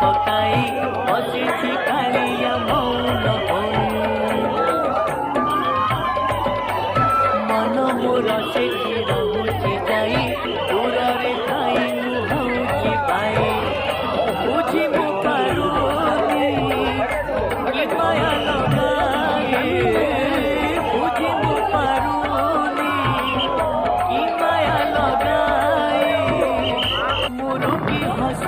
ପକାଇ ବସିଛି କାଳିଆ ମୌନ ହୋଇ ମନ ମୋର ସେଠି ରହୁଛି ଯାଇ ଦୂରରେ ଥାଇ ମୁଁ ହେଉଛି ପାଇ ବୁଝି ମୁଁ ପାରୁନି କି ମାୟା ଲଗାଇ ବୁଝି ମୁଁ ପାରୁନି କି ମାୟା ଲଗାଇ ମୋର କି ହସ